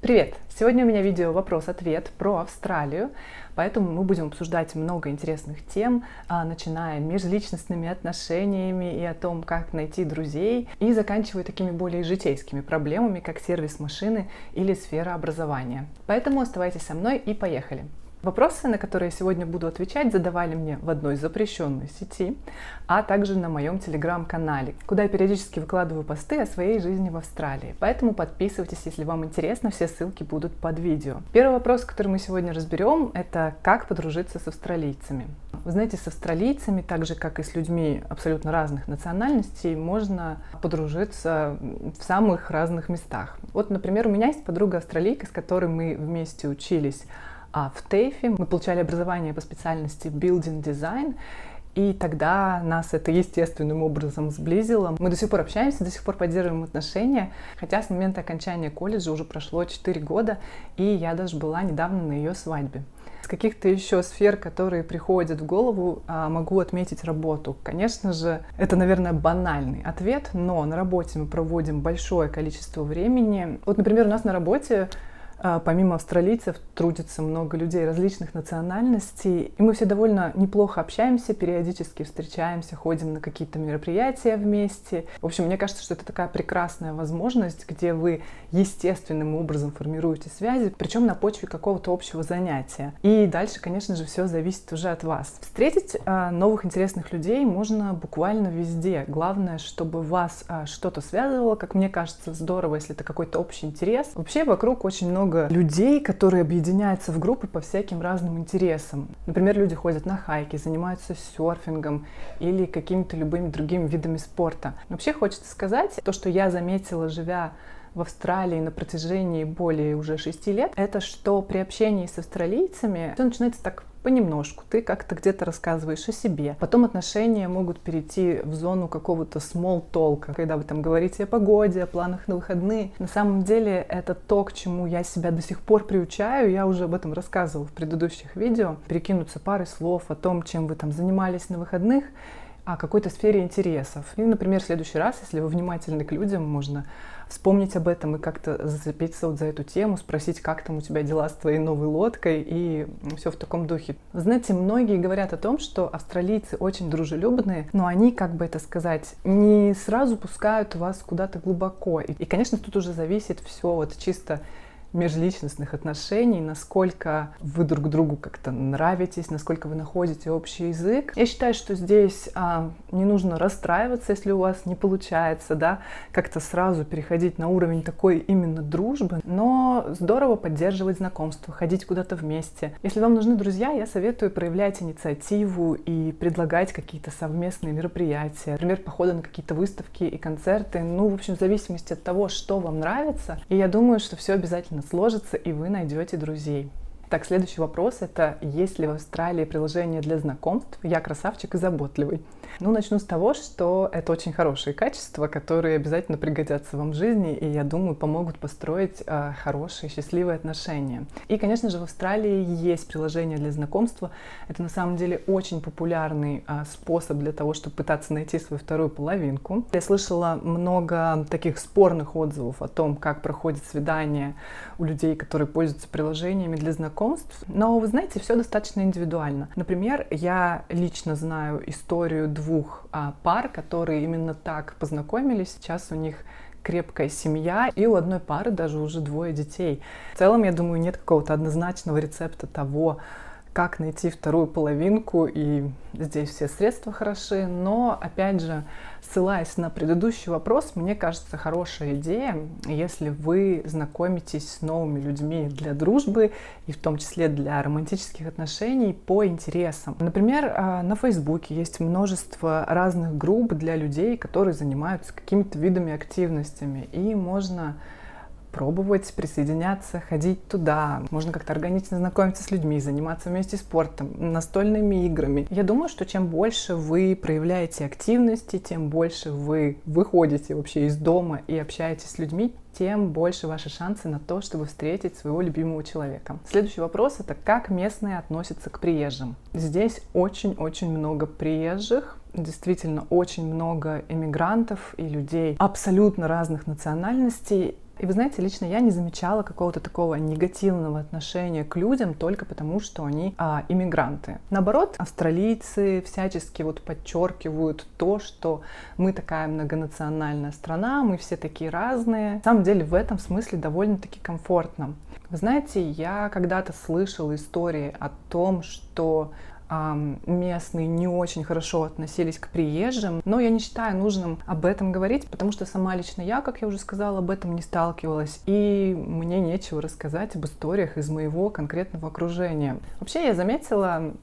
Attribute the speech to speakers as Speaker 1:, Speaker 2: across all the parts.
Speaker 1: Привет! Сегодня у меня видео вопрос-ответ про Австралию, поэтому мы будем обсуждать много интересных тем, начиная межличностными отношениями и о том, как найти друзей, и заканчивая такими более житейскими проблемами, как сервис машины или сфера образования. Поэтому оставайтесь со мной и поехали! Вопросы, на которые я сегодня буду отвечать, задавали мне в одной запрещенной сети, а также на моем телеграм-канале, куда я периодически выкладываю посты о своей жизни в Австралии. Поэтому подписывайтесь, если вам интересно, все ссылки будут под видео. Первый вопрос, который мы сегодня разберем, это как подружиться с австралийцами. Вы знаете, с австралийцами, так же как и с людьми абсолютно разных национальностей, можно подружиться в самых разных местах. Вот, например, у меня есть подруга австралийка, с которой мы вместе учились в ТЭФе. Мы получали образование по специальности Building Design, и тогда нас это естественным образом сблизило. Мы до сих пор общаемся, до сих пор поддерживаем отношения, хотя с момента окончания колледжа уже прошло 4 года, и я даже была недавно на ее свадьбе. Из каких-то еще сфер, которые приходят в голову, могу отметить работу. Конечно же, это, наверное, банальный ответ, но на работе мы проводим большое количество времени. Вот, например, у нас на работе помимо австралийцев трудится много людей различных национальностей, и мы все довольно неплохо общаемся, периодически встречаемся, ходим на какие-то мероприятия вместе. В общем, мне кажется, что это такая прекрасная возможность, где вы естественным образом формируете связи, причем на почве какого-то общего занятия. И дальше, конечно же, все зависит уже от вас. Встретить новых интересных людей можно буквально везде. Главное, чтобы вас что-то связывало. Как мне кажется, здорово, если это какой-то общий интерес. Вообще вокруг очень много людей, которые объединяются в группы по всяким разным интересам. Например, люди ходят на хайки, занимаются серфингом или какими-то любыми другими видами спорта. Но вообще хочется сказать, то, что я заметила, живя в Австралии на протяжении более уже 6 лет, это что при общении с австралийцами все начинается так понемножку. Ты как-то где-то рассказываешь о себе. Потом отношения могут перейти в зону какого-то small talk, когда вы там говорите о погоде, о планах на выходные. На самом деле это то, к чему я себя до сих пор приучаю. Я уже об этом рассказывала в предыдущих видео. Перекинуться парой слов о том, чем вы там занимались на выходных, о какой-то сфере интересов. И, например, в следующий раз, если вы внимательны к людям, можно вспомнить об этом и как-то зацепиться вот за эту тему, спросить, как там у тебя дела с твоей новой лодкой, и все в таком духе. Вы знаете, многие говорят о том, что австралийцы очень дружелюбные, но они, как бы это сказать, не сразу пускают вас куда-то глубоко. И, конечно, тут уже зависит все вот чисто межличностных отношений, насколько вы друг другу как-то нравитесь, насколько вы находите общий язык. Я считаю, что здесь не нужно расстраиваться, если у вас не получается, да, как-то сразу переходить на уровень такой именно дружбы, но здорово поддерживать знакомства, ходить куда-то вместе. Если вам нужны друзья, я советую проявлять инициативу и предлагать какие-то совместные мероприятия, например, походы на какие-то выставки и концерты, в общем, в зависимости от того, что вам нравится, и я думаю, что все обязательно сложится, и вы найдете друзей. Так, следующий вопрос — это есть ли в Австралии приложение для знакомств? Я красавчик и заботливый. Начну с того, что это очень хорошие качества, которые обязательно пригодятся вам в жизни, и, я думаю, помогут построить хорошие, счастливые отношения. И, конечно же, в Австралии есть приложение для знакомства. Это, на самом деле, очень популярный способ для того, чтобы пытаться найти свою вторую половинку. Я слышала много таких спорных отзывов о том, как проходит свидание у людей, которые пользуются приложениями для знакомств. Но, вы знаете, все достаточно индивидуально. Например, я лично знаю историю двух пар, которые именно так познакомились. Сейчас у них крепкая семья, и у одной пары даже уже 2 детей. В целом, я думаю, нет какого-то однозначного рецепта того, как найти вторую половинку, и здесь все средства хороши, но, опять же, ссылаясь на предыдущий вопрос, мне кажется, хорошая идея, если вы знакомитесь с новыми людьми для дружбы, и в том числе для романтических отношений по интересам. Например, на Фейсбуке есть множество разных групп для людей, которые занимаются какими-то видами активностями, и можно пробовать присоединяться, ходить туда. Можно как-то органично знакомиться с людьми, заниматься вместе спортом, настольными играми. Я думаю, что чем больше вы проявляете активности, тем больше вы выходите вообще из дома и общаетесь с людьми, тем больше ваши шансы на то, чтобы встретить своего любимого человека. Следующий вопрос — это как местные относятся к приезжим. Здесь очень-очень много приезжих, действительно очень много эмигрантов и людей абсолютно разных национальностей. И вы знаете, лично я не замечала какого-то такого негативного отношения к людям только потому, что они иммигранты. Наоборот, австралийцы всячески вот подчеркивают то, что мы такая многонациональная страна, мы все такие разные. На самом деле в этом смысле довольно-таки комфортно. Вы знаете, я когда-то слышала истории о том, что местные не очень хорошо относились к приезжим, но я не считаю нужным об этом говорить, потому что сама лично я, как я уже сказала, об этом не сталкивалась, и мне нечего рассказать об историях из моего конкретного окружения. Вообще я заметила,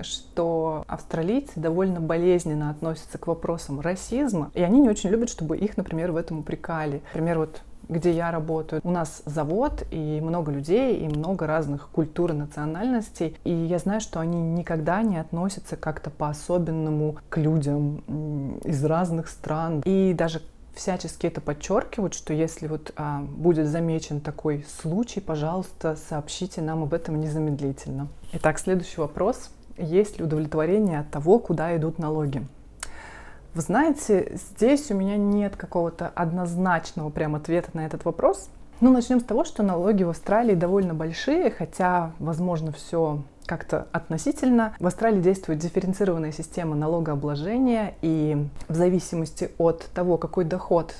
Speaker 1: что австралийцы довольно болезненно относятся к вопросам расизма, и они не очень любят, чтобы их, например, в этом упрекали. Например, вот где я работаю, у нас завод, и много людей, и много разных культур и национальностей. И я знаю, что они никогда не относятся как-то по-особенному к людям из разных стран. И даже всячески это подчеркивают, что если вот будет замечен такой случай, пожалуйста, сообщите нам об этом незамедлительно. Итак, следующий вопрос. Есть ли удовлетворение от того, куда идут налоги? Вы знаете, здесь у меня нет какого-то однозначного прям ответа на этот вопрос. Ну, начнем с того, что налоги в Австралии довольно большие, хотя, возможно, все как-то относительно. В Австралии действует дифференцированная система налогообложения, и в зависимости от того, какой доход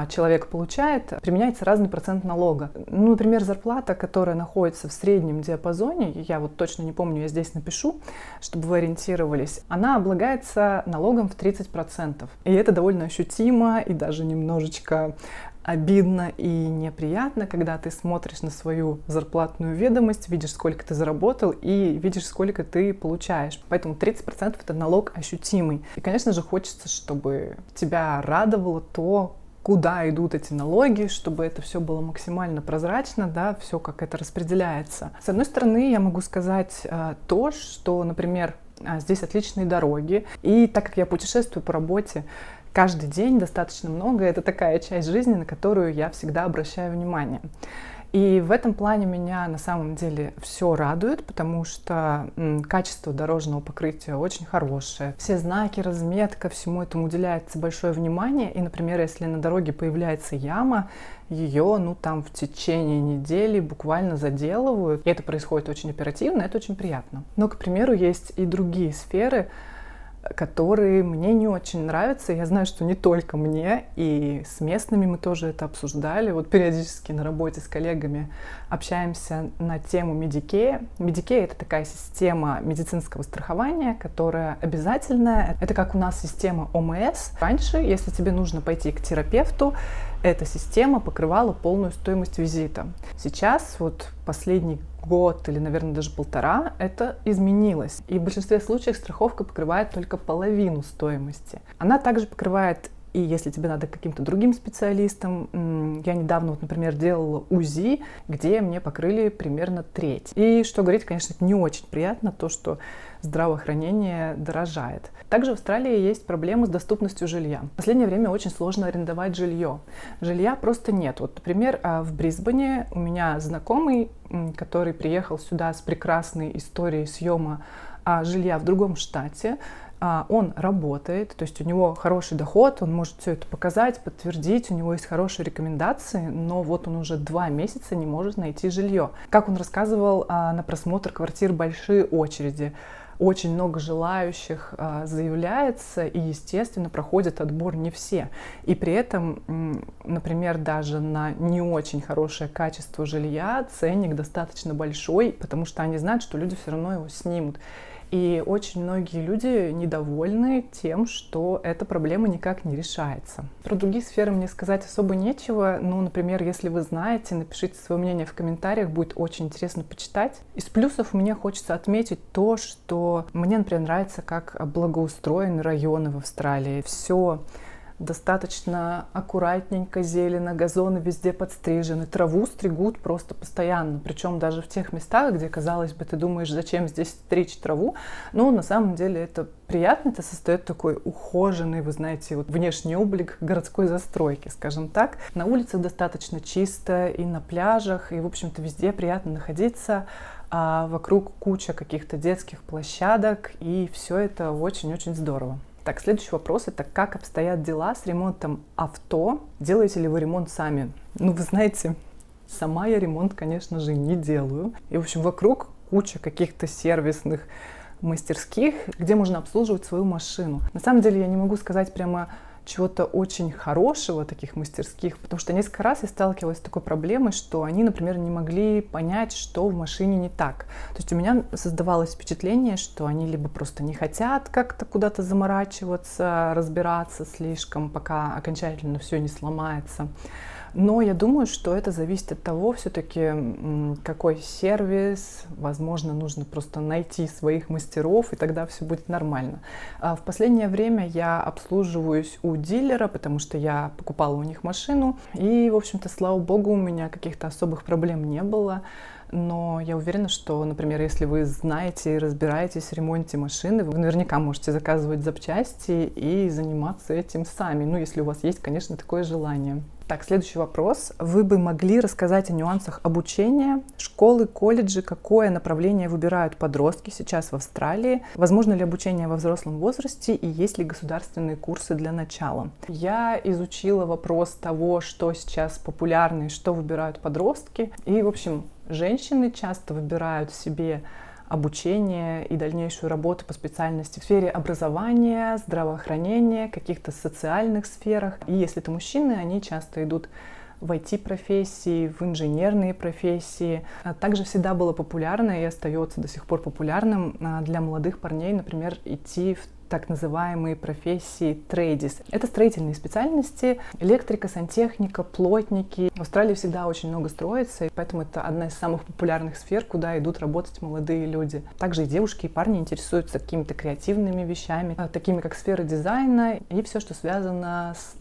Speaker 1: человек получает, применяется разный процент налога. Ну, например, зарплата, которая находится в среднем диапазоне, я вот точно не помню, я здесь напишу, чтобы вы ориентировались, она облагается налогом в 30%. И это довольно ощутимо и даже немножечко обидно и неприятно, когда ты смотришь на свою зарплатную ведомость, видишь, сколько ты заработал, и видишь, сколько ты получаешь. Поэтому 30% это налог ощутимый. И, конечно же, хочется, чтобы тебя радовало то, куда идут эти налоги, чтобы это все было максимально прозрачно, да, все как это распределяется. С одной стороны, я могу сказать то, что, например, здесь отличные дороги, и так как я путешествую по работе каждый день достаточно много, это такая часть жизни, на которую я всегда обращаю внимание. И в этом плане меня на самом деле все радует, потому что качество дорожного покрытия очень хорошее. Все знаки, разметка, всему этому уделяется большое внимание. И, например, если на дороге появляется яма, ее, там в течение недели буквально заделывают. И это происходит очень оперативно, это очень приятно. Но, к примеру, есть и другие сферы, которые мне не очень нравятся. Я знаю, что не только мне, и с местными мы тоже это обсуждали. Вот периодически на работе с коллегами общаемся на тему Medicare. Medicare — это такая система медицинского страхования, которая обязательная. Это как у нас система ОМС. Раньше, если тебе нужно пойти к терапевту, эта система покрывала полную стоимость визита. Сейчас, вот последний год или, наверное, даже полтора, это изменилось. И в большинстве случаев страховка покрывает только половину стоимости. Она также покрывает, и если тебе надо к каким-то другим специалистам, я недавно, вот, например, делала УЗИ, где мне покрыли примерно треть. И что говорить, конечно, это не очень приятно, то, что здравоохранение дорожает. Также в Австралии есть проблемы с доступностью жилья. В последнее время очень сложно арендовать жилье. Жилья просто нет. Вот, например, в Брисбене у меня знакомый, который приехал сюда с прекрасной историей съема жилья в другом штате. Он работает, то есть у него хороший доход, он может все это показать, подтвердить, у него есть хорошие рекомендации, но вот он уже 2 месяца не может найти жилье. Как он рассказывал, на просмотр квартир большие очереди. Очень много желающих заявляется, и, естественно, проходит отбор не все. И при этом, например, даже на не очень хорошее качество жилья ценник достаточно большой, потому что они знают, что люди все равно его снимут. И очень многие люди недовольны тем, что эта проблема никак не решается. Про другие сферы мне сказать особо нечего. Ну, например, если вы знаете, напишите свое мнение в комментариях, будет очень интересно почитать. Из плюсов мне хочется отметить то, что мне, например, нравится, как благоустроены районы в Австралии. Все достаточно аккуратненько, зелено, газоны везде подстрижены, траву стригут просто постоянно, причем даже в тех местах, где, казалось бы, ты думаешь, зачем здесь стричь траву, но на самом деле это приятно, это создает такой ухоженный, вы знаете, вот внешний облик городской застройки, скажем так. На улицах достаточно чисто, и на пляжах, и, в общем-то, везде приятно находиться. А вокруг куча каких-то детских площадок, и все это очень-очень здорово. Так, следующий вопрос — это как обстоят дела с ремонтом авто? Делаете ли вы ремонт сами? Ну, вы знаете, сама я ремонт, конечно же, не делаю. И, в общем, вокруг куча каких-то сервисных мастерских, где можно обслуживать свою машину. На самом деле я не могу сказать прямо чего-то очень хорошего таких мастерских, потому что несколько раз я сталкивалась с такой проблемой, что они, например, не могли понять, что в машине не так. То есть у меня создавалось впечатление, что они либо просто не хотят как-то куда-то заморачиваться, разбираться слишком, пока окончательно все не сломается. Но я думаю, что это зависит от того, все-таки какой сервис. Возможно, нужно просто найти своих мастеров, и тогда все будет нормально. В последнее время я обслуживаюсь у дилера, потому что я покупала у них машину. И, в общем-то, слава богу, у меня каких-то особых проблем не было. Но я уверена, что, например, если вы знаете и разбираетесь в ремонте машины, вы наверняка можете заказывать запчасти и заниматься этим сами. Ну, если у вас есть, конечно, такое желание. Так, следующий вопрос. Вы бы могли рассказать о нюансах обучения, школы, колледжи, какое направление выбирают подростки сейчас в Австралии? Возможно ли обучение во взрослом возрасте и есть ли государственные курсы для начала? Я изучила вопрос того, что сейчас популярно и что выбирают подростки. И, в общем, женщины часто выбирают себе обучение и дальнейшую работу по специальности в сфере образования, здравоохранения, каких-то социальных сферах. И если это мужчины, они часто идут в IT-профессии, в инженерные профессии. Также всегда было популярно и остается до сих пор популярным для молодых парней, например, идти в так называемые профессии трейдис. Это строительные специальности: электрика, сантехника, плотники. В Австралии всегда очень много строится, и поэтому это одна из самых популярных сфер, куда идут работать молодые люди. Также и девушки, и парни интересуются какими-то креативными вещами, такими как сфера дизайна и все, что связано с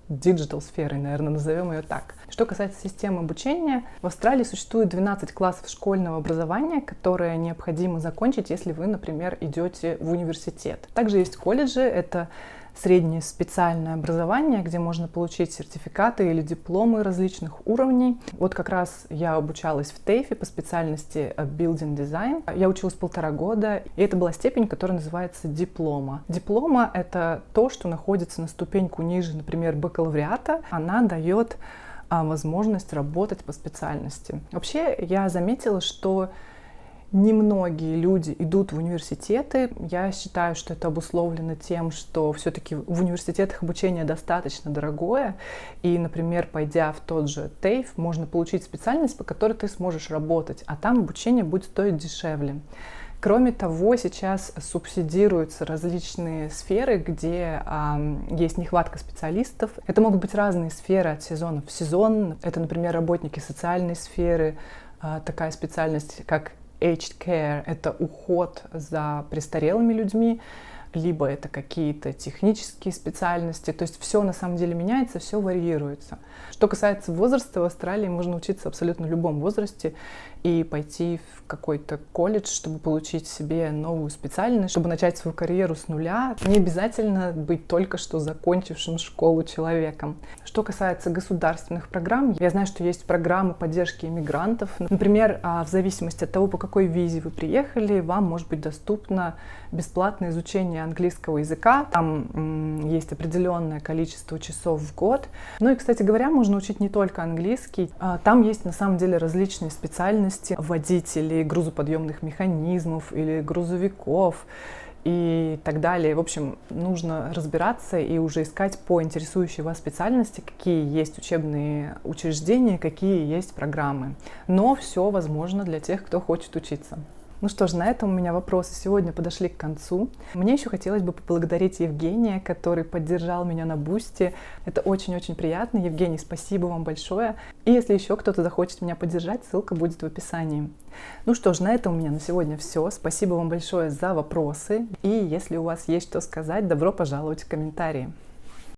Speaker 1: диджитал-сферой, наверное, назовем ее так. Что касается системы обучения, в Австралии существует 12 классов школьного образования, которые необходимо закончить, если вы, например, идете в университет. Также есть колледжи, это среднее специальное образование, где можно получить сертификаты или дипломы различных уровней. Вот как раз я обучалась в TAFE по специальности Building Design. Я училась 1,5 года, и это была степень, которая называется диплома. Диплома — это то, что находится на ступеньку ниже, например, бакалавриата. Она дает возможность работать по специальности. Вообще, я заметила, что немногие люди идут в университеты. Я считаю, что это обусловлено тем, что все-таки в университетах обучение достаточно дорогое. И, например, пойдя в тот же TAFE, можно получить специальность, по которой ты сможешь работать, а там обучение будет стоить дешевле. Кроме того, сейчас субсидируются различные сферы, где есть нехватка специалистов. Это могут быть разные сферы от сезона в сезон. Это, например, работники социальной сферы, такая специальность, как aged care — это уход за престарелыми людьми, либо это какие-то технические специальности. То есть все на самом деле меняется, все варьируется. Что касается возраста, в Австралии можно учиться абсолютно в любом возрасте и пойти в какой-то колледж, чтобы получить себе новую специальность, чтобы начать свою карьеру с нуля. Не обязательно быть только что закончившим школу человеком. Что касается государственных программ, я знаю, что есть программы поддержки иммигрантов. Например, в зависимости от того, по какой визе вы приехали, вам может быть доступно бесплатное изучение английского языка. Там есть определенное количество часов в год. Ну и, кстати говоря, можно учить не только английский. Там есть на самом деле различные специальности: водителей грузоподъемных механизмов или грузовиков и так далее. В общем, нужно разбираться и уже искать по интересующей вас специальности, какие есть учебные учреждения, какие есть программы. Но все возможно для тех, кто хочет учиться. Ну что ж, на этом у меня вопросы сегодня подошли к концу. Мне еще хотелось бы поблагодарить Евгения, который поддержал меня на Бусти. Это очень-очень приятно. Евгений, спасибо вам большое. И если еще кто-то захочет меня поддержать, ссылка будет в описании. Ну что ж, на этом у меня на сегодня все. Спасибо вам большое за вопросы. И если у вас есть что сказать, добро пожаловать в комментарии.